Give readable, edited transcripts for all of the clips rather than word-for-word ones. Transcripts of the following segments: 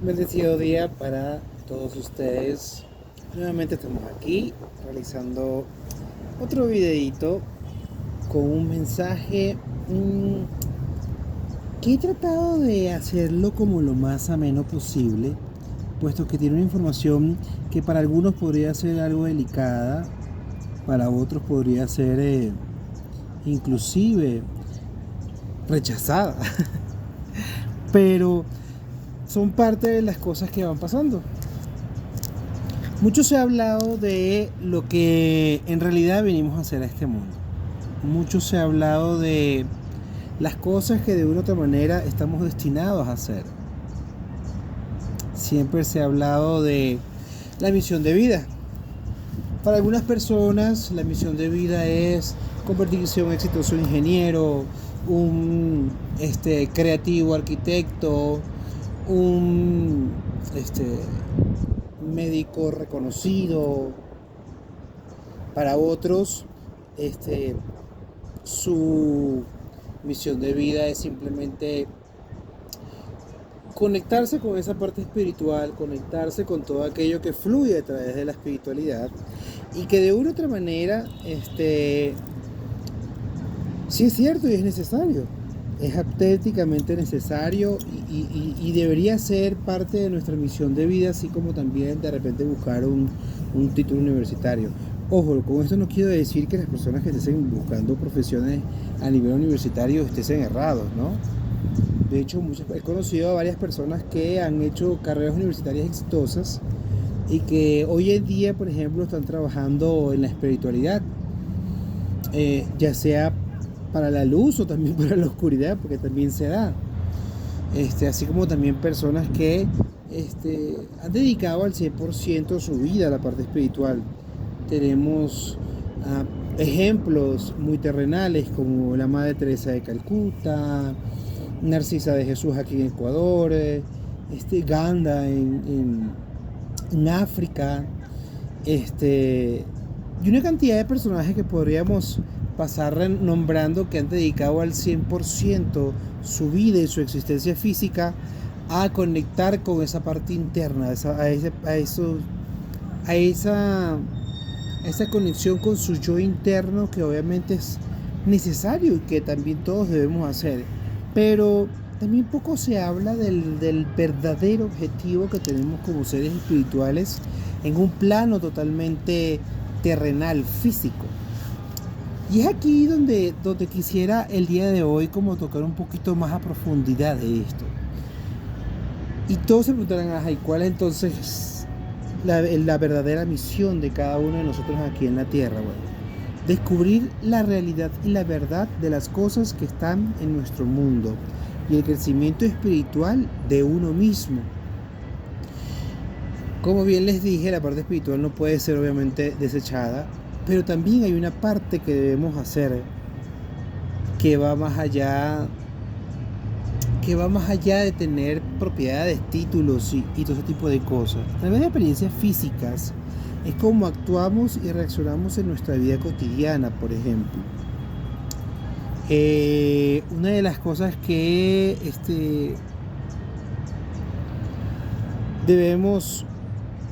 Bendecido día para todos ustedes. Nuevamente estamos aquí realizando otro videito con un mensaje que he tratado de hacerlo como lo más ameno posible, puesto que tiene una información que para algunos podría ser algo delicada, para otros podría ser inclusive rechazada, pero son parte de las cosas que van pasando. Mucho se ha hablado de lo que en realidad venimos a hacer a este mundo. Mucho se ha hablado de las cosas que de una u otra manera estamos destinados a hacer. Siempre se ha hablado de la misión de vida. Para algunas personas la misión de vida es convertirse en un exitoso ingeniero, un creativo arquitecto, un médico reconocido. Para otros, su misión de vida es simplemente conectarse con esa parte espiritual, conectarse con todo aquello que fluye a través de la espiritualidad y que de una u otra manera, sí es cierto y es necesario. Es auténticamente necesario y debería ser parte de nuestra misión de vida, así como también de repente buscar un título universitario. Ojo, con esto no quiero decir que las personas que estén buscando profesiones a nivel universitario estén errados, ¿no? De hecho, he conocido a varias personas que han hecho carreras universitarias exitosas y que hoy en día, por ejemplo, están trabajando en la espiritualidad, ya sea para la luz o también para la oscuridad, porque también se da. Así como también personas que han dedicado al 100% su vida a la parte espiritual. Tenemos ejemplos muy terrenales como la Madre Teresa de Calcuta, Narcisa de Jesús aquí en Ecuador, Ganda en África, y una cantidad de personajes que podríamos pasar nombrando que han dedicado al 100% su vida y su existencia física a conectar con esa parte interna, a esa conexión con su yo interno, que obviamente es necesario y que también todos debemos hacer. Pero también poco se habla del verdadero objetivo que tenemos como seres espirituales en un plano totalmente terrenal, físico. Y es aquí donde quisiera el día de hoy como tocar un poquito más a profundidad de esto. Y todos se preguntarán, ¿y cuál es entonces la verdadera misión de cada uno de nosotros aquí en la Tierra? Bueno, descubrir la realidad y la verdad de las cosas que están en nuestro mundo y el crecimiento espiritual de uno mismo. Como bien les dije, la parte espiritual no puede ser obviamente desechada, pero también hay una parte que debemos hacer que va más allá de tener propiedades, títulos y todo ese tipo de cosas. A través de experiencias físicas es como actuamos y reaccionamos en nuestra vida cotidiana, por ejemplo. Una de las cosas que debemos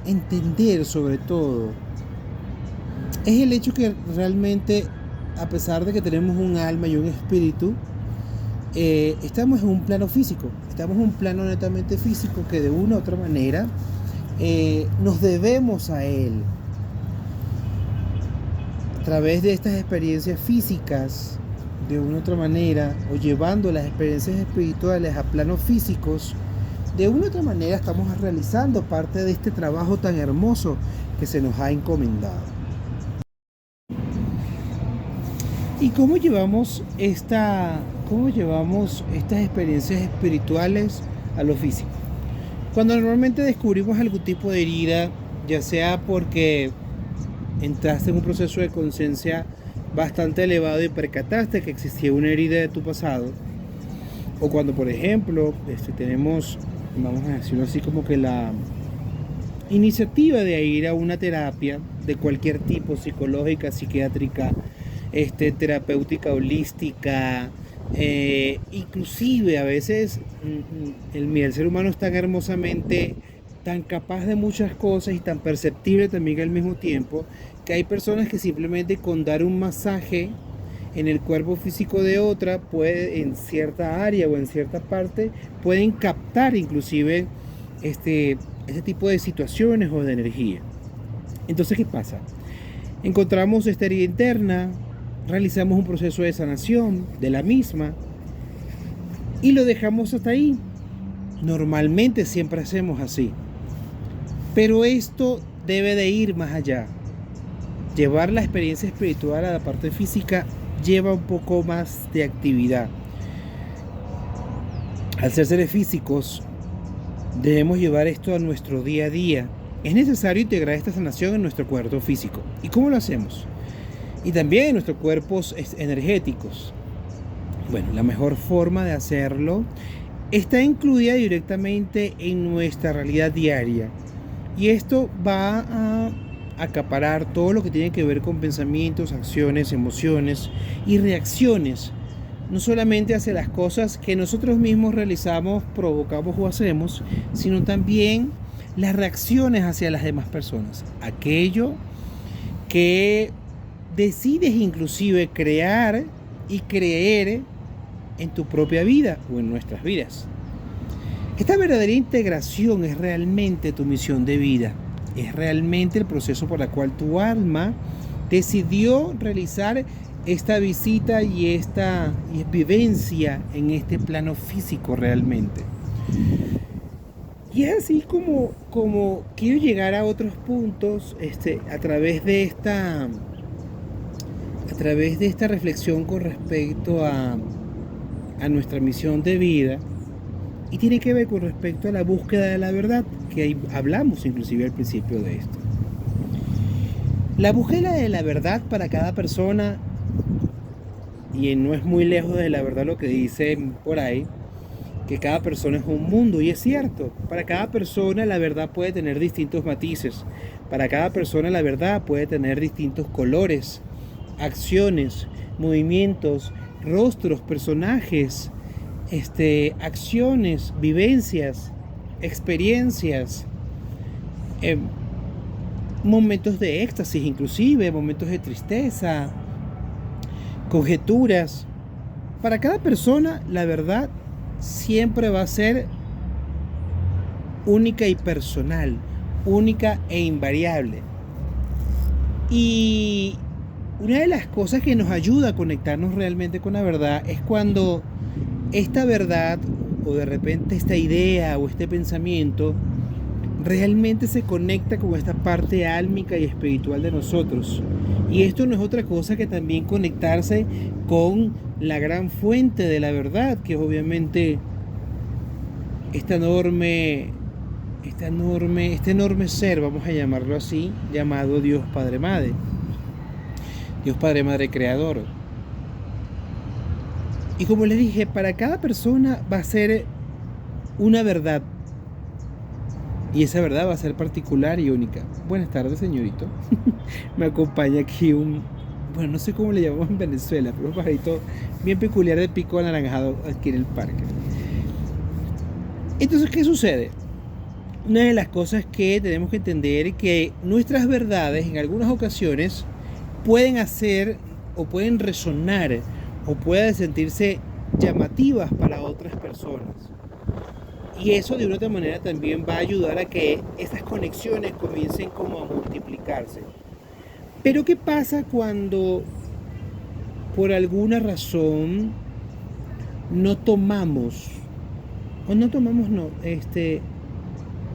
entender sobre todo es el hecho que realmente, a pesar de que tenemos un alma y un espíritu, estamos en un plano físico, estamos en un plano netamente físico que de una u otra manera nos debemos a él. A través de estas experiencias físicas, de una u otra manera, o llevando las experiencias espirituales a planos físicos, de una u otra manera estamos realizando parte de este trabajo tan hermoso que se nos ha encomendado. ¿Y cómo llevamos estas experiencias espirituales a lo físico? Cuando normalmente descubrimos algún tipo de herida, ya sea porque entraste en un proceso de conciencia bastante elevado y percataste que existía una herida de tu pasado, o cuando, por ejemplo, tenemos, vamos a decirlo así, como que la iniciativa de ir a una terapia de cualquier tipo, psicológica, psiquiátrica, terapéutica, holística, Inclusive a veces el ser humano es tan hermosamente, tan capaz de muchas cosas y tan perceptible también al mismo tiempo, que hay personas que simplemente con dar un masaje en el cuerpo físico de otra, puede, en cierta área o en cierta parte, pueden captar inclusive este tipo de situaciones o de energía. Entonces, ¿qué pasa? Encontramos esta herida interna, realizamos un proceso de sanación de la misma y lo dejamos hasta ahí. Normalmente siempre hacemos así. Pero esto debe de ir más allá. Llevar la experiencia espiritual a la parte física lleva un poco más de actividad. Al ser seres físicos, debemos llevar esto a nuestro día a día. Es necesario integrar esta sanación en nuestro cuerpo físico. ¿Y cómo lo hacemos? Y también en nuestros cuerpos energéticos. Bueno, la mejor forma de hacerlo está incluida directamente en nuestra realidad diaria. Y esto va a acaparar todo lo que tiene que ver con pensamientos, acciones, emociones y reacciones. No solamente hacia las cosas que nosotros mismos realizamos, provocamos o hacemos, sino también las reacciones hacia las demás personas. Aquello que decides inclusive crear y creer en tu propia vida o en nuestras vidas. Esta verdadera integración es realmente tu misión de vida. Es realmente el proceso por el cual tu alma decidió realizar esta visita y esta vivencia en este plano físico realmente. Y es así como quiero llegar a otros puntos a través de esta reflexión con respecto a nuestra misión de vida, y tiene que ver con respecto a la búsqueda de la verdad, que ahí hablamos inclusive al principio de esto. La búsqueda de la verdad para cada persona, y no es muy lejos de la verdad lo que dicen por ahí, que cada persona es un mundo, y es cierto. Para cada persona la verdad puede tener distintos matices, para cada persona la verdad puede tener distintos colores, acciones, movimientos, rostros, personajes, acciones, vivencias, experiencias, momentos de éxtasis, inclusive momentos de tristeza, conjeturas. Para cada persona la verdad siempre va a ser única y personal, única e invariable. Y una de las cosas que nos ayuda a conectarnos realmente con la verdad es cuando esta verdad, o de repente esta idea o este pensamiento, realmente se conecta con esta parte álmica y espiritual de nosotros. Y esto no es otra cosa que también conectarse con la gran fuente de la verdad, que es obviamente este enorme ser, vamos a llamarlo así, llamado Dios Padre Madre. Dios Padre Madre Creador. Y como les dije, para cada persona va a ser una verdad. Y esa verdad va a ser particular y única. Buenas tardes, señorito. Me acompaña aquí bueno, no sé cómo le llamamos en Venezuela, pero un pajarito bien peculiar de pico anaranjado aquí en el parque. Entonces, ¿qué sucede? Una de las cosas que tenemos que entender es que nuestras verdades en algunas ocasiones pueden hacer o pueden resonar o pueden sentirse llamativas para otras personas. Y eso de una otra manera también va a ayudar a que esas conexiones comiencen como a multiplicarse. Pero ¿qué pasa cuando por alguna razón no tomamos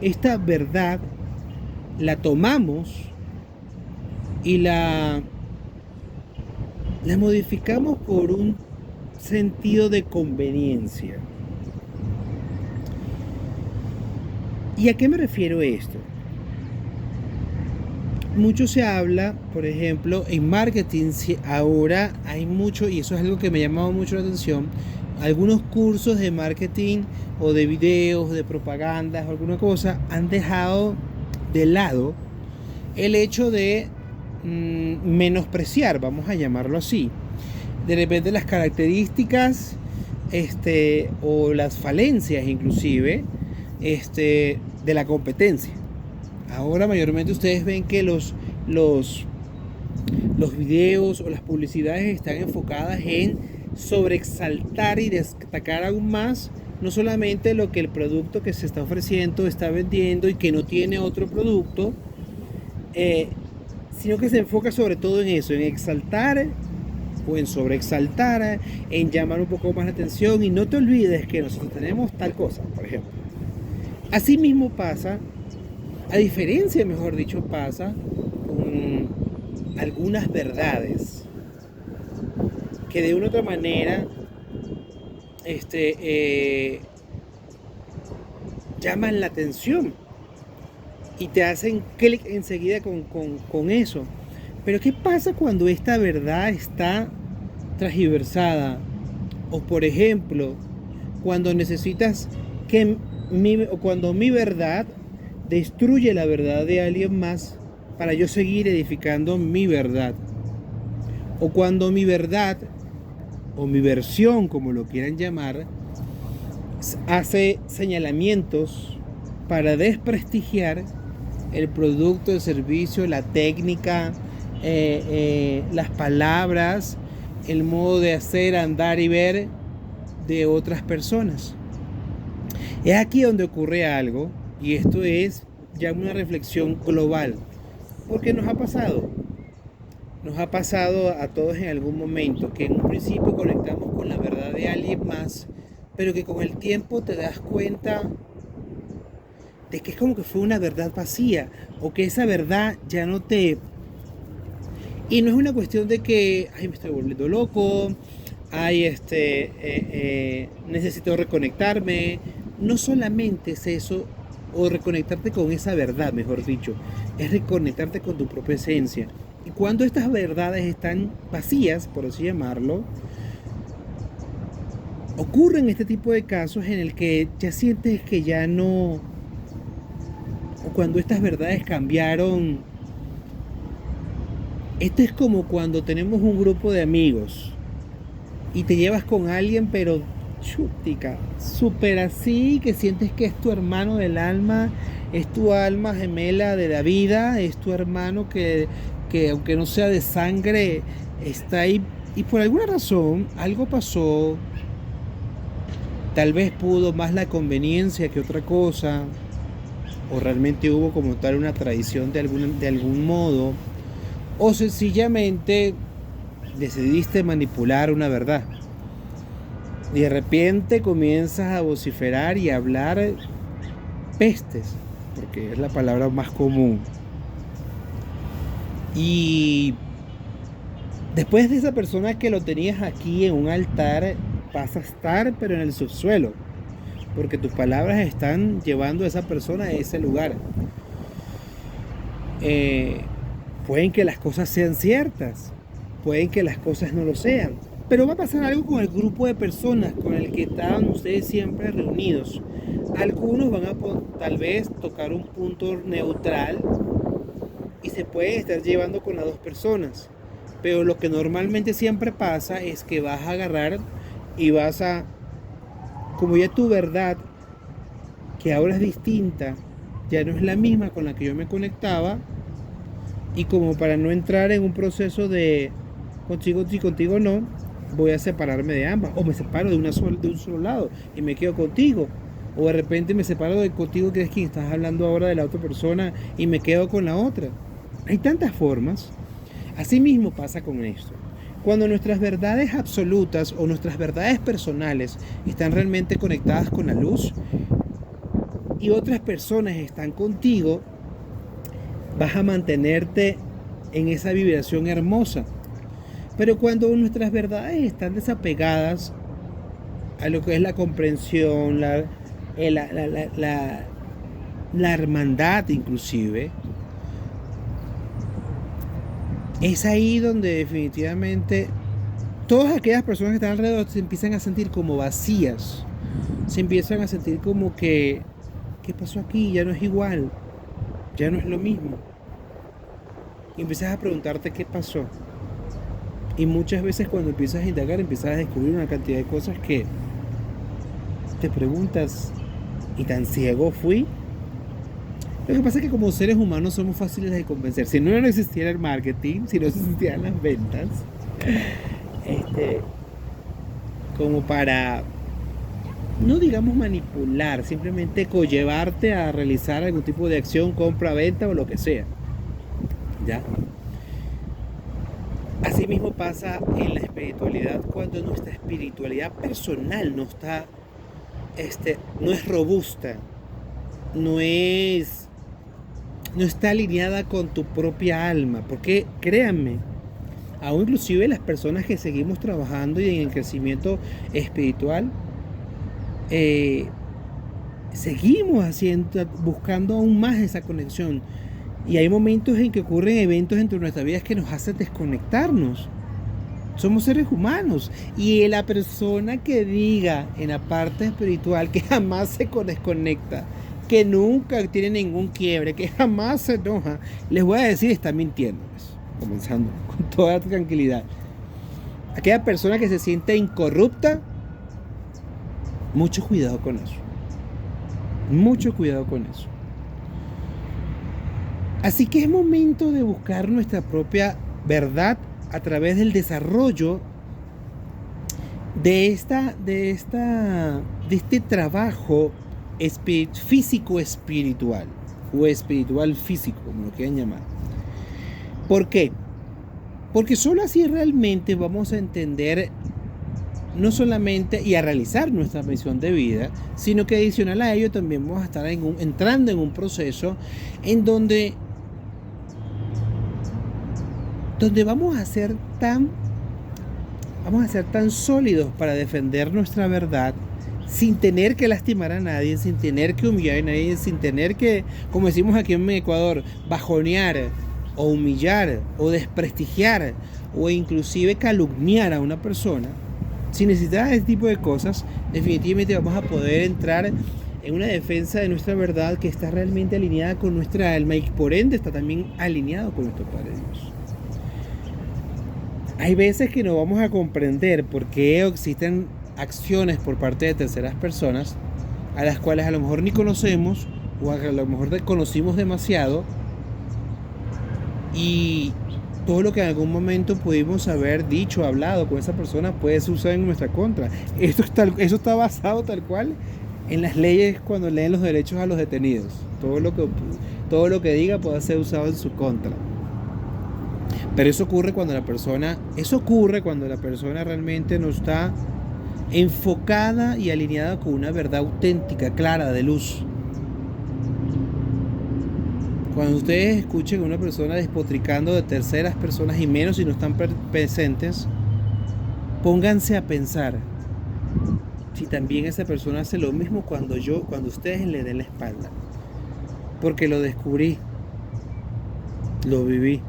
esta verdad, la tomamos y la modificamos por un sentido de conveniencia? ¿Y a qué me refiero esto? Mucho se habla, por ejemplo, en marketing ahora hay mucho, y eso es algo que me ha llamado mucho la atención, algunos cursos de marketing o de videos, de propagandas o alguna cosa, han dejado de lado el hecho de menospreciar, vamos a llamarlo así, de repente las características o las falencias inclusive, de la competencia. Ahora mayormente ustedes ven que los videos o las publicidades están enfocadas en sobreexaltar y destacar aún más no solamente lo que el producto que se está ofreciendo está vendiendo y que no tiene otro producto, sino que se enfoca sobre todo en eso, en exaltar o en sobreexaltar, en llamar un poco más la atención. Y no te olvides que nosotros tenemos tal cosa, por ejemplo. Así mismo pasa, a diferencia, mejor dicho, pasa con algunas verdades que de una u otra manera llaman la atención y te hacen clic enseguida con eso. Pero ¿qué pasa cuando esta verdad está transgiversada? O por ejemplo, cuando necesitas cuando mi verdad destruye la verdad de alguien más para yo seguir edificando mi verdad. O cuando mi verdad, o mi versión, como lo quieran llamar, hace señalamientos para desprestigiar el producto, el servicio, la técnica, las palabras, el modo de hacer, andar y ver de otras personas. Es aquí donde ocurre algo, y esto es ya una reflexión global, porque nos ha pasado a todos en algún momento que en un principio conectamos con la verdad de alguien más, pero que con el tiempo te das cuenta de que es como que fue una verdad vacía, o que esa verdad ya no te... Y no es una cuestión de que, ay, me estoy volviendo loco, ay, necesito reconectarme. No solamente es eso, o reconectarte con esa verdad, mejor dicho, es reconectarte con tu propia esencia. Y cuando estas verdades están vacías, por así llamarlo, ocurren este tipo de casos en el que ya sientes que ya no, o cuando estas verdades cambiaron. Esto es como cuando tenemos un grupo de amigos y te llevas con alguien, pero chútica, súper así, que sientes que es tu hermano del alma, es tu alma gemela de la vida, es tu hermano que aunque no sea de sangre, está ahí. Y por alguna razón, algo pasó, tal vez pudo más la conveniencia que otra cosa, o realmente hubo como tal una traición de algún modo, o sencillamente decidiste manipular una verdad. Y de repente comienzas a vociferar y a hablar pestes, porque es la palabra más común. Y después de esa persona que lo tenías aquí en un altar, vas a estar pero en el subsuelo, porque tus palabras están llevando a esa persona a ese lugar. Pueden que las cosas sean ciertas, pueden que las cosas no lo sean, pero va a pasar algo con el grupo de personas con el que estaban ustedes siempre reunidos. Algunos van a tal vez tocar un punto neutral y se puede estar llevando con las dos personas, pero lo que normalmente siempre pasa es que vas a agarrar y vas a, como ya tu verdad, que ahora es distinta, ya no es la misma con la que yo me conectaba, y como para no entrar en un proceso de contigo sí, contigo no, voy a separarme de ambas, o me separo de un solo lado y me quedo contigo, o de repente me separo de contigo, que es quien estás hablando ahora, de la otra persona, y me quedo con la otra. Hay tantas formas. Así mismo pasa con esto. Cuando nuestras verdades absolutas o nuestras verdades personales están realmente conectadas con la luz y otras personas están contigo, vas a mantenerte en esa vibración hermosa. Pero cuando nuestras verdades están desapegadas a lo que es la comprensión, la hermandad inclusive, es ahí donde definitivamente todas aquellas personas que están alrededor se empiezan a sentir como vacías, se empiezan a sentir como que, ¿qué pasó aquí? Ya no es igual, ya no es lo mismo. Y empiezas a preguntarte qué pasó. Y muchas veces cuando empiezas a indagar, empiezas a descubrir una cantidad de cosas que te preguntas, ¿y tan ciego fui? Lo que pasa es que como seres humanos somos fáciles de convencer. Si no existiera el marketing, si no existieran las ventas, este, como para, no digamos manipular, simplemente conllevarte a realizar algún tipo de acción, compra, venta o lo que sea. ¿Ya? Asimismo pasa en la espiritualidad cuando nuestra espiritualidad personal no está, no es robusta, no está alineada con tu propia alma. Porque créanme, aún inclusive las personas que seguimos trabajando y en el crecimiento espiritual, seguimos buscando aún más esa conexión. Y hay momentos en que ocurren eventos entre nuestras vidas que nos hacen desconectarnos. Somos seres humanos. Y la persona que diga en la parte espiritual que jamás se desconecta, que nunca tiene ningún quiebre, que jamás se enoja, les voy a decir, está mintiendo. Comenzando con toda tranquilidad. Aquella persona que se siente incorrupta, mucho cuidado con eso. Mucho cuidado con eso. Así que es momento de buscar nuestra propia verdad a través del desarrollo de este trabajo físico espiritual o espiritual físico, como lo quieran llamar. ¿Por qué? Porque solo así realmente vamos a entender no solamente y a realizar nuestra misión de vida, sino que adicional a ello también vamos a estar entrando en un proceso en donde vamos a ser tan sólidos para defender nuestra verdad sin tener que lastimar a nadie, sin tener que humillar a nadie, sin tener que, como decimos aquí en Ecuador, bajonear o humillar o desprestigiar o inclusive calumniar a una persona. Si necesitas ese tipo de cosas, definitivamente vamos a poder entrar en una defensa de nuestra verdad que está realmente alineada con nuestra alma y por ende está también alineado con nuestro Padre Dios. Hay veces que no vamos a comprender por qué existen acciones por parte de terceras personas a las cuales a lo mejor ni conocemos o a lo mejor desconocimos demasiado, y todo lo que en algún momento pudimos haber dicho, hablado con esa persona puede ser usado en nuestra contra. Eso está basado tal cual en las leyes cuando leen los derechos a los detenidos. Todo lo que diga puede ser usado en su contra. Pero eso ocurre cuando la persona realmente no está enfocada y alineada con una verdad auténtica, clara, de luz. Cuando ustedes escuchen a una persona despotricando de terceras personas, y menos si no están presentes, pónganse a pensar si también esa persona hace lo mismo cuando ustedes le den la espalda. Porque lo descubrí, lo viví.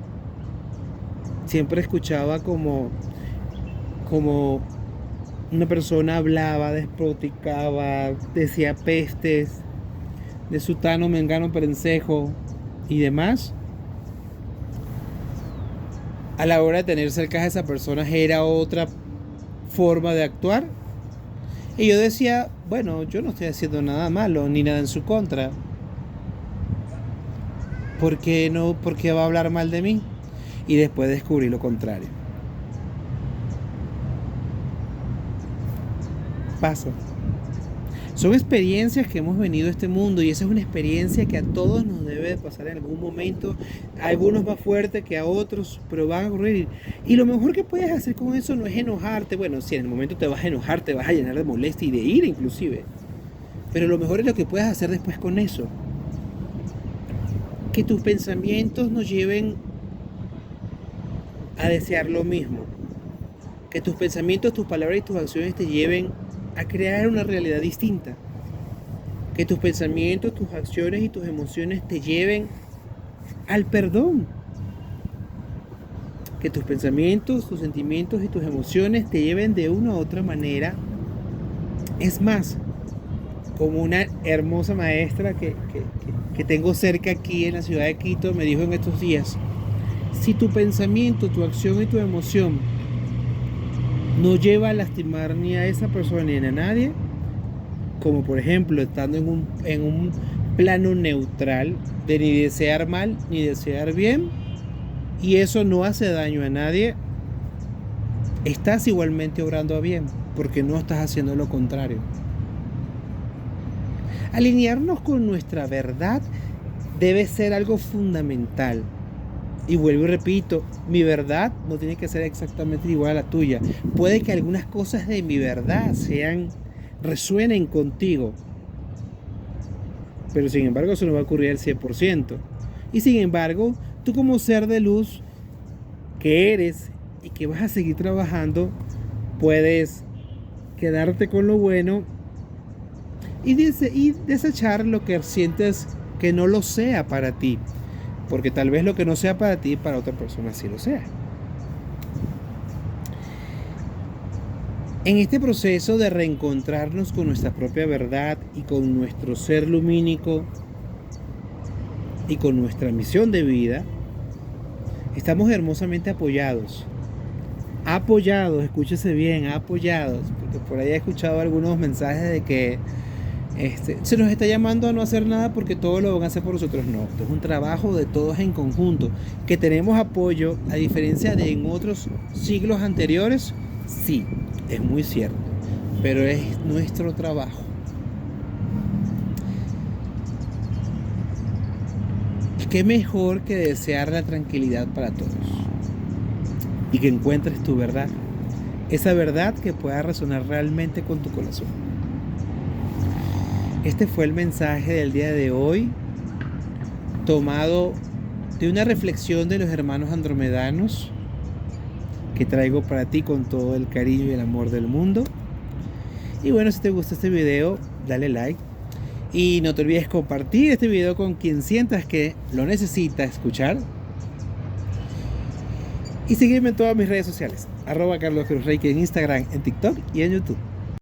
Siempre escuchaba como una persona hablaba, despotricaba, decía pestes de sutano, mengano, perencejo y demás. A la hora de tener cerca a esa persona era otra forma de actuar. Y yo decía, bueno, yo no estoy haciendo nada malo ni nada en su contra. ¿Por qué va a hablar mal de mí? Y después descubrí lo contrario. Pasa. Son experiencias que hemos venido a este mundo, y esa es una experiencia que a todos nos debe pasar en algún momento. A algunos más fuerte que a otros, pero van a ocurrir. Y lo mejor que puedes hacer con eso no es enojarte. Bueno, si en el momento te vas a enojar, te vas a llenar de molestia y de ira inclusive. Pero lo mejor es lo que puedes hacer después con eso. Que tus pensamientos nos lleven a desear lo mismo. Que tus pensamientos, tus palabras y tus acciones te lleven a crear una realidad distinta. Que tus pensamientos, tus acciones y tus emociones te lleven al perdón. Que tus pensamientos, tus sentimientos y tus emociones te lleven de una u otra manera. Es más, como una hermosa maestra que tengo cerca aquí en la ciudad de Quito me dijo en estos días: si tu pensamiento, tu acción y tu emoción no lleva a lastimar ni a esa persona ni a nadie, como por ejemplo estando en un plano neutral de ni desear mal ni desear bien, y eso no hace daño a nadie, estás igualmente obrando a bien, porque no estás haciendo lo contrario. Alinearnos con nuestra verdad debe ser algo fundamental. Y vuelvo y repito, mi verdad no tiene que ser exactamente igual a la tuya. Puede que algunas cosas de mi verdad resuenen contigo, pero sin embargo eso no va a ocurrir al 100%. Y sin embargo, tú como ser de luz que eres y que vas a seguir trabajando, puedes quedarte con lo bueno y desechar lo que sientes que no lo sea para ti, porque tal vez lo que no sea para ti, para otra persona sí lo sea. En este proceso de reencontrarnos con nuestra propia verdad y con nuestro ser lumínico y con nuestra misión de vida, estamos hermosamente apoyados. Apoyados, escúchese bien, apoyados, porque por ahí he escuchado algunos mensajes de que se nos está llamando a no hacer nada porque todo lo van a hacer por nosotros. No, esto es un trabajo de todos en conjunto. Que tenemos apoyo, a diferencia de en otros siglos anteriores, sí, es muy cierto, pero es nuestro trabajo. Y qué mejor que desear la tranquilidad para todos y que encuentres tu verdad, esa verdad que pueda resonar realmente con tu corazón. Este fue el mensaje del día de hoy, tomado de una reflexión de los hermanos andromedanos que traigo para ti con todo el cariño y el amor del mundo. Y bueno, si te gusta este video, dale like y no te olvides compartir este video con quien sientas que lo necesita escuchar. Y seguirme en todas mis redes sociales, @CarlosCruzReiki en Instagram, en TikTok y en YouTube.